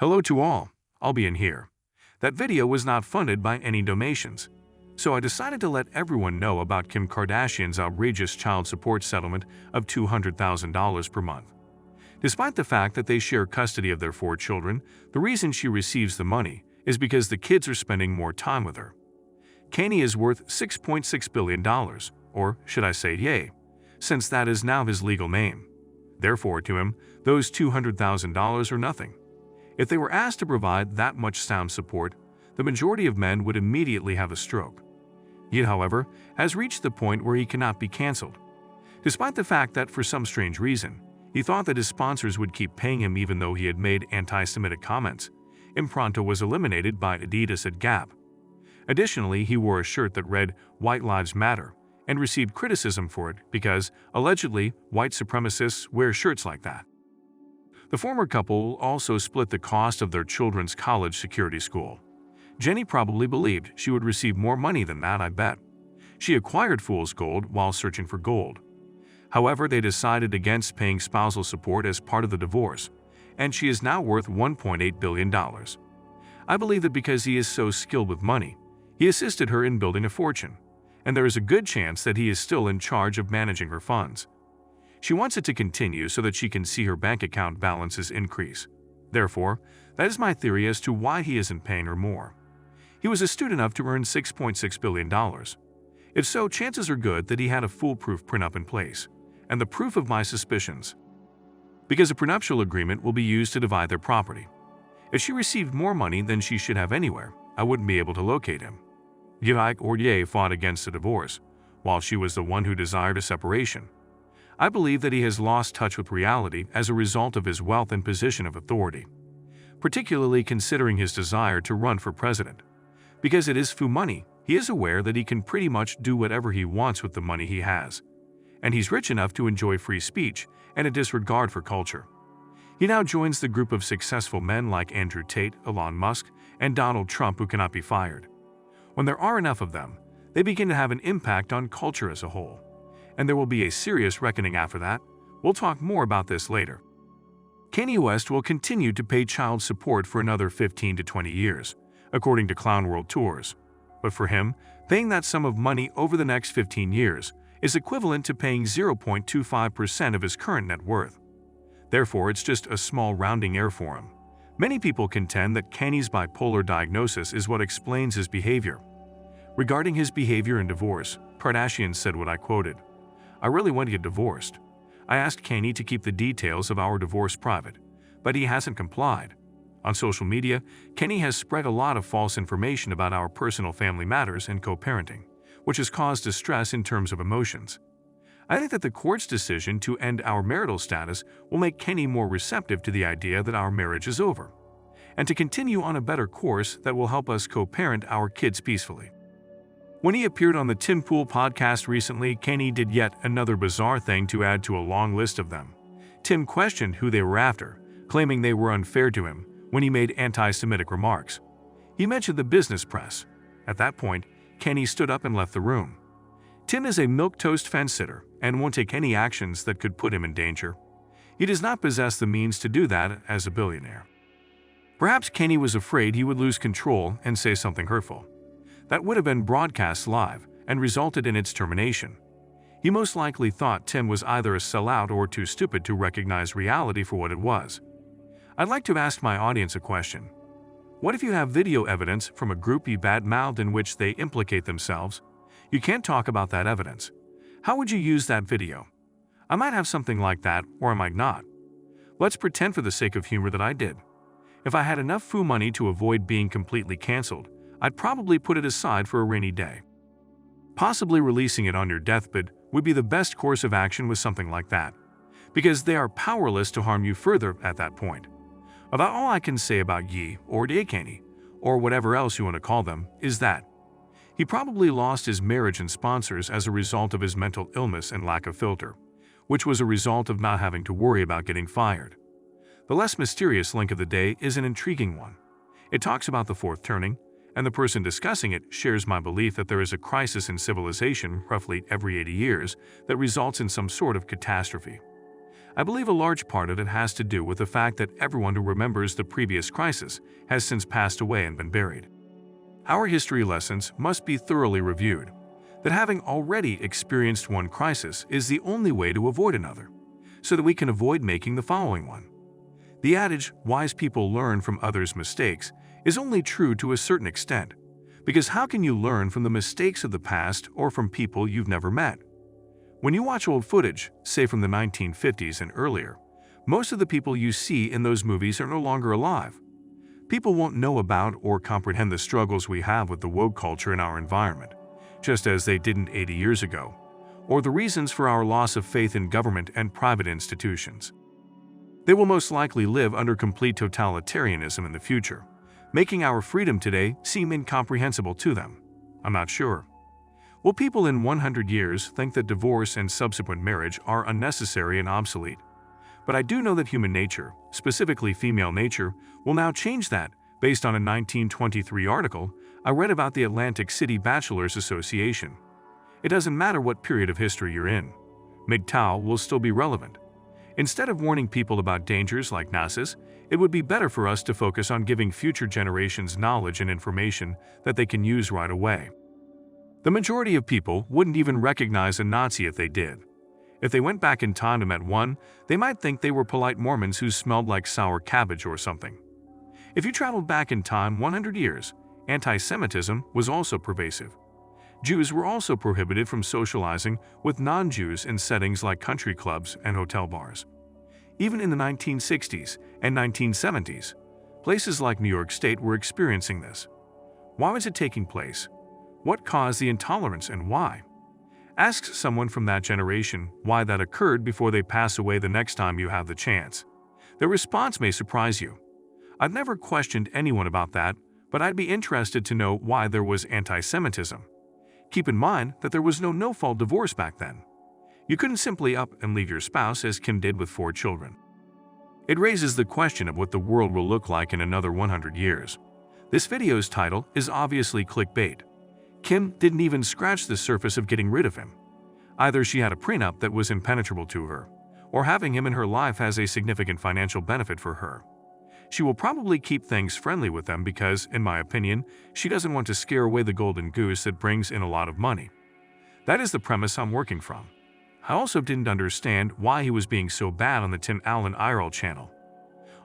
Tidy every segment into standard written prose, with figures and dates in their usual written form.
Hello to all, I'll be in here. That video was not funded by any donations, so I decided to let everyone know about Kim Kardashian's outrageous child support settlement of $200,000 per month. Despite the fact that they share custody of their 4 children, the reason she receives the money is because the kids are spending more time with her. Kanye is worth $6.6 billion, or should I say Ye, since that is now his legal name. Therefore, to him, those $200,000 are nothing. If they were asked to provide that much sound support, the majority of men would immediately have a stroke. He, however, has reached the point where he cannot be cancelled. Despite the fact that, for some strange reason, he thought that his sponsors would keep paying him even though he had made anti-Semitic comments, Impronto was eliminated by Adidas at Gap. Additionally, he wore a shirt that read "White Lives Matter" and received criticism for it because, allegedly, white supremacists wear shirts like that. The former couple also split the cost of their children's college security school. Jenny probably believed she would receive more money than that, I bet. She acquired fool's gold while searching for gold. However, they decided against paying spousal support as part of the divorce, and she is now worth $1.8 billion. I believe that because he is so skilled with money, he assisted her in building a fortune, and there is a good chance that he is still in charge of managing her funds. She wants it to continue so that she can see her bank account balances increase. Therefore, that is my theory as to why he isn't paying her more. He was astute enough to earn $6.6 billion. If so, chances are good that he had a foolproof prenup in place, and the proof of my suspicions. Because a prenuptial agreement will be used to divide their property. If she received more money than she should have anywhere, I wouldn't be able to locate him. Ye fought against a divorce, while she was the one who desired a separation. I believe that he has lost touch with reality as a result of his wealth and position of authority, particularly considering his desire to run for president. Because it is foo money, he is aware that he can pretty much do whatever he wants with the money he has, and he's rich enough to enjoy free speech and a disregard for culture. He now joins the group of successful men like Andrew Tate, Elon Musk, and Donald Trump who cannot be fired. When there are enough of them, they begin to have an impact on culture as a whole, and there will be a serious reckoning after that. We'll talk more about this later. Kanye West will continue to pay child support for another 15 to 20 years, according to Clown World Tours. But for him, paying that sum of money over the next 15 years is equivalent to paying 0.25% of his current net worth. Therefore, it's just a small rounding error for him. Many people contend that Kanye's bipolar diagnosis is what explains his behavior. Regarding his behavior in divorce, Kardashian said what I quoted, "I really want to get divorced. I asked Kanye to keep the details of our divorce private, but he hasn't complied. On social media, Kanye has spread a lot of false information about our personal family matters and co-parenting, which has caused distress in terms of emotions. I think that the court's decision to end our marital status will make Kanye more receptive to the idea that our marriage is over, and to continue on a better course that will help us co-parent our kids peacefully." When he appeared on the Tim Pool podcast recently, Kanye did yet another bizarre thing to add to a long list of them. Tim questioned who they were after, claiming they were unfair to him when he made anti-Semitic remarks. He mentioned the business press. At that point, Kanye stood up and left the room. Tim is a milquetoast fence-sitter and won't take any actions that could put him in danger. He does not possess the means to do that as a billionaire. Perhaps Kanye was afraid he would lose control and say something hurtful. That would have been broadcast live and resulted in its termination. He most likely thought Tim was either a sellout or too stupid to recognize reality for what it was. I'd like to ask my audience a question. What if you have video evidence from a group you bad-mouthed in which they implicate themselves? You can't talk about that evidence. How would you use that video? I might have something like that, or I might not. Let's pretend for the sake of humor that I did. If I had enough foo money to avoid being completely cancelled, I'd probably put it aside for a rainy day. Possibly releasing it on your deathbed would be the best course of action with something like that, because they are powerless to harm you further at that point. About all I can say about Ye or Kanye, or whatever else you want to call them, is that he probably lost his marriage and sponsors as a result of his mental illness and lack of filter, which was a result of not having to worry about getting fired. The less mysterious link of the day is an intriguing one. It talks about the fourth turning, and the person discussing it shares my belief that there is a crisis in civilization roughly every 80 years that results in some sort of catastrophe. I believe a large part of it has to do with the fact that everyone who remembers the previous crisis has since passed away and been buried. Our history lessons must be thoroughly reviewed, that having already experienced one crisis is the only way to avoid another, so that we can avoid making the following one. The adage, "wise people learn from others' mistakes," is only true to a certain extent, because how can you learn from the mistakes of the past or from people you've never met? When you watch old footage, say from the 1950s and earlier, most of the people you see in those movies are no longer alive. People won't know about or comprehend the struggles we have with the woke culture in our environment, just as they didn't 80 years ago, or the reasons for our loss of faith in government and private institutions. They will most likely live under complete totalitarianism in the future, making our freedom today seem incomprehensible to them. I'm not sure. Will people in 100 years think that divorce and subsequent marriage are unnecessary and obsolete? But I do know that human nature, specifically female nature, will now change that based on a 1923 article I read about the Atlantic City Bachelors Association. It doesn't matter what period of history you're in, MGTOW will still be relevant. Instead of warning people about dangers like Nazis, it would be better for us to focus on giving future generations knowledge and information that they can use right away. The majority of people wouldn't even recognize a Nazi if they did. If they went back in time and met one, they might think they were polite Mormons who smelled like sour cabbage or something. If you traveled back in time 100 years, anti-Semitism was also pervasive. Jews were also prohibited from socializing with non-Jews in settings like country clubs and hotel bars. Even in the 1960s and 1970s, places like New York State were experiencing this. Why was it taking place? What caused the intolerance and why? Ask someone from that generation why that occurred before they pass away the next time you have the chance. Their response may surprise you. I've never questioned anyone about that, but I'd be interested to know why there was anti-Semitism. Keep in mind that there was no no-fault divorce back then. You couldn't simply up and leave your spouse as Kim did with 4 children. It raises the question of what the world will look like in another 100 years. This video's title is obviously clickbait. Kim didn't even scratch the surface of getting rid of him. Either she had a prenup that was impenetrable to her, or having him in her life has a significant financial benefit for her. She will probably keep things friendly with them because, in my opinion, she doesn't want to scare away the golden goose that brings in a lot of money. That is the premise I'm working from. I also didn't understand why he was being so bad on the Tim Allen IRL channel.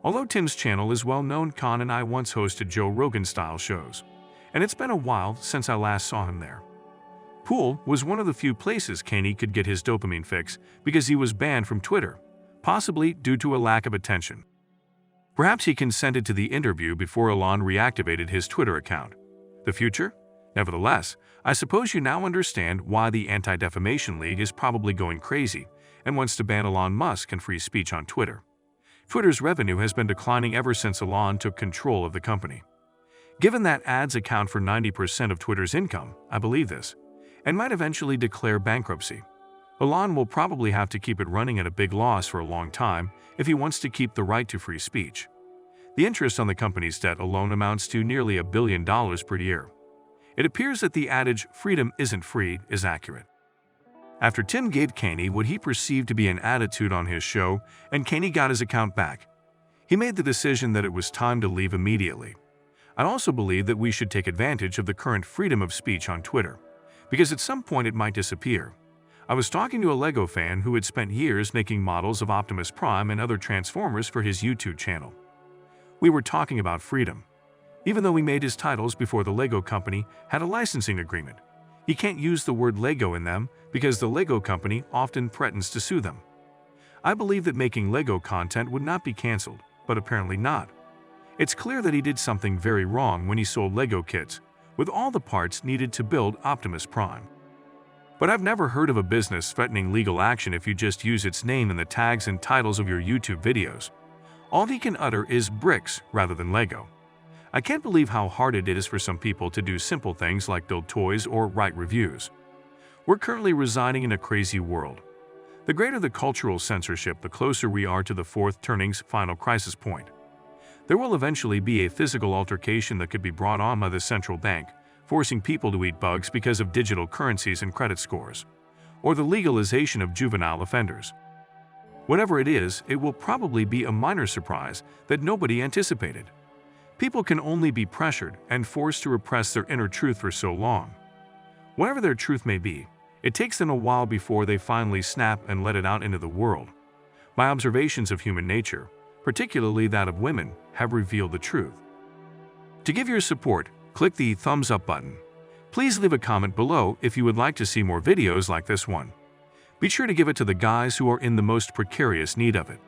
Although Tim's channel is well known, Khan and I once hosted Joe Rogan-style shows, and it's been a while since I last saw him there. Pool was one of the few places Kanye could get his dopamine fix because he was banned from Twitter, possibly due to a lack of attention. Perhaps he consented to the interview before Elon reactivated his Twitter account. The future? Nevertheless, I suppose you now understand why the Anti-Defamation League is probably going crazy and wants to ban Elon Musk and free speech on Twitter. Twitter's revenue has been declining ever since Elon took control of the company. Given that ads account for 90% of Twitter's income, I believe this, and might eventually declare bankruptcy. Elon will probably have to keep it running at a big loss for a long time if he wants to keep the right to free speech. The interest on the company's debt alone amounts to nearly $1 billion per year. It appears that the adage, "freedom isn't free," is accurate. After Tim gave Kanye what he perceived to be an attitude on his show and Kanye got his account back, he made the decision that it was time to leave immediately. I also believe that we should take advantage of the current freedom of speech on Twitter, because at some point it might disappear. I was talking to a LEGO fan who had spent years making models of Optimus Prime and other Transformers for his YouTube channel. We were talking about freedom. Even though he made his titles before the LEGO company had a licensing agreement, he can't use the word LEGO in them because the LEGO company often threatens to sue them. I believe that making LEGO content would not be cancelled, but apparently not. It's clear that he did something very wrong when he sold LEGO kits with all the parts needed to build Optimus Prime. But I've never heard of a business threatening legal action if you just use its name in the tags and titles of your YouTube videos. All he can utter is bricks rather than Lego. I can't believe how hard it is for some people to do simple things like build toys or write reviews. We're currently residing in a crazy world. The greater the cultural censorship, the closer we are to the fourth turning's final crisis point. There will eventually be a physical altercation that could be brought on by the central bank, forcing people to eat bugs because of digital currencies and credit scores, or the legalization of juvenile offenders. Whatever it is, it will probably be a minor surprise that nobody anticipated. People can only be pressured and forced to repress their inner truth for so long. Whatever their truth may be, it takes them a while before they finally snap and let it out into the world. My observations of human nature, particularly that of women, have revealed the truth. To give your support, click the thumbs up button. Please leave a comment below if you would like to see more videos like this one. Be sure to give it to the guys who are in the most precarious need of it.